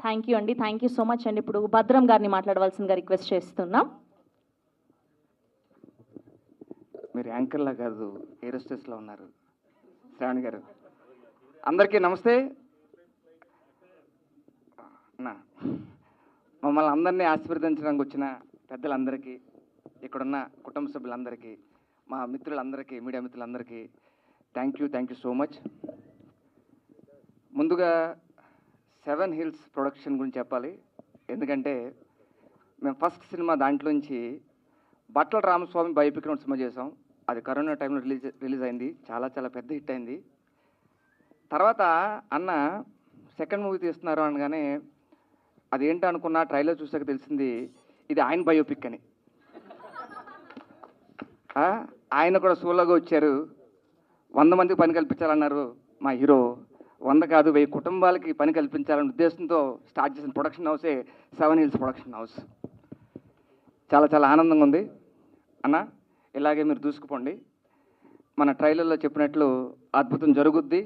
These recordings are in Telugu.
థ్యాంక్ యూ అండి. థ్యాంక్ యూ సో మచ్ అండి. ఇప్పుడు భద్రం గారిని మాట్లాడవలసిందిగా రిక్వెస్ట్ చేస్తున్నాం. మీరు యాంకర్లా కాదు, ఏరోస్టెస్లో ఉన్నారు శ్రావణి గారు. అందరికీ నమస్తే. అన్నా, మమ్మల్ని అందరినీ ఆశీర్వదించడానికి వచ్చిన పెద్దలందరికీ, ఇక్కడున్న కుటుంబ సభ్యులందరికీ, మా మిత్రులందరికీ, మీడియా మిత్రులందరికీ థ్యాంక్ యూ సో మచ్. ముందుగా 7 హిల్స్ ప్రొడక్షన్ గురించి చెప్పాలి. ఎందుకంటే మేము ఫస్ట్ సినిమా దాంట్లోంచి బట్టల రామస్వామి బయోపిక్ సినిమా చేసాం. అది కరోనా టైంలో రిలీజ్ అయింది. చాలా చాలా పెద్ద హిట్ అయింది. తర్వాత అన్న సెకండ్ మూవీ తీస్తున్నారు అనగానే అదేంటి అనుకున్నా, ట్రైలర్ చూసాక తెలిసింది ఇది ఆయన బయోపిక్ అని. ఆయన కూడా సోలోగా వచ్చారు. 100 మందికి పని కల్పించాలన్నారు మా హీరో. 100 కాదు, 1000 కుటుంబాలకి పని కల్పించాలనే ఉద్దేశంతో స్టార్ట్ చేసిన ప్రొడక్షన్ హౌసే 7 హిల్స్ ప్రొడక్షన్ హౌస్. చాలా చాలా ఆనందంగా ఉంది అన్న. ఇలాగే మీరు దూసుకుపోండి. మన ట్రైలర్లో చెప్పినట్లు అద్భుతం జరుగుద్ది.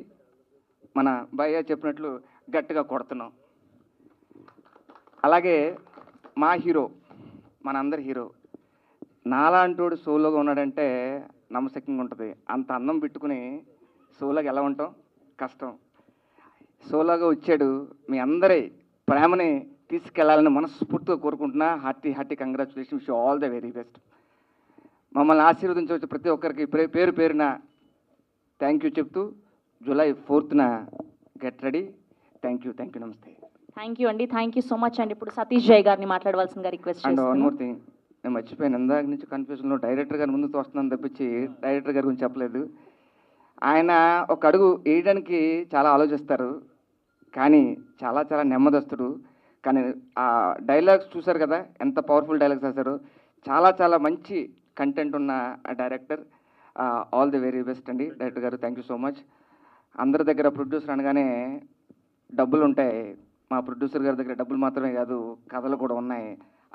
మన భయ్య చెప్పినట్లు గట్టిగా కొడుతున్నాం. అలాగే మా హీరో, మనందరి హీరో, నాలాంటోడు సోలోగా ఉన్నాడంటే నమ్మశక్యంగా ఉంటుంది. అంత అందం పెట్టుకుని సోలోగా ఎలా ఉంటాం, కష్టం. సోలోగా వచ్చాడు. మీ అందరి ప్రేమని తీసుకెళ్లాలని మనస్ఫూర్తిగా కోరుకుంటున్నా. Hearty congratulations, all the very best. మమ్మల్ని ఆశీర్వదించవచ్చు ప్రతి ఒక్కరికి పేరు పేరున థ్యాంక్ యూ చెప్తూ, జూలై 4న get ready. Thank you, namaste. Thank you అండి. థ్యాంక్ యూ సో మచ్ అండి. ఇప్పుడు సతీష్ జై గారిని మాట్లాడవలసిందిగా రిక్వెస్ట్ అండ్ చేస్తున్నాం. వన్ మోర్ థింగ్, నేను మర్చిపోయాను. ఇందాక నుంచి కన్ఫ్యూజన్లో డైరెక్టర్ గారి ముందుకు వస్తున్నాను తప్పించి డైరెక్టర్ గారి గురించి చెప్పలేదు. ఆయన ఒక అడుగు వేయడానికి చాలా ఆలోచిస్తారు, కానీ చాలా చాలా నెమ్మదస్తుడు. కానీ ఆ డైలాగ్స్ చూశారు కదా, ఎంత పవర్ఫుల్ డైలాగ్స్ రాశారు. చాలా చాలా మంచి కంటెంట్ ఉన్న director. All the very best అండి డైరెక్టర్ గారు. Thank you so much. అందరి దగ్గర ప్రొడ్యూసర్ అనగానే డబ్బులు ఉంటాయి. మా ప్రొడ్యూసర్ గారి దగ్గర డబ్బులు మాత్రమే కాదు, కథలు కూడా ఉన్నాయి.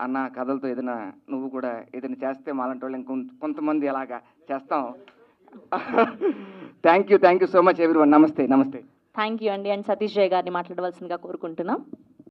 అన్న కథలతో ఏదైనా నువ్వు కూడా ఏదైనా చేస్తే మాలాంటి వాళ్ళు కొంతమంది అలాగా చేస్తాం. Thank you so much everyone. నమస్తే. థ్యాంక్ యూ అండి. అండ్ సతీష్ జై గారిని మాట్లాడవలసిందిగా కోరుకుంటున్నాం.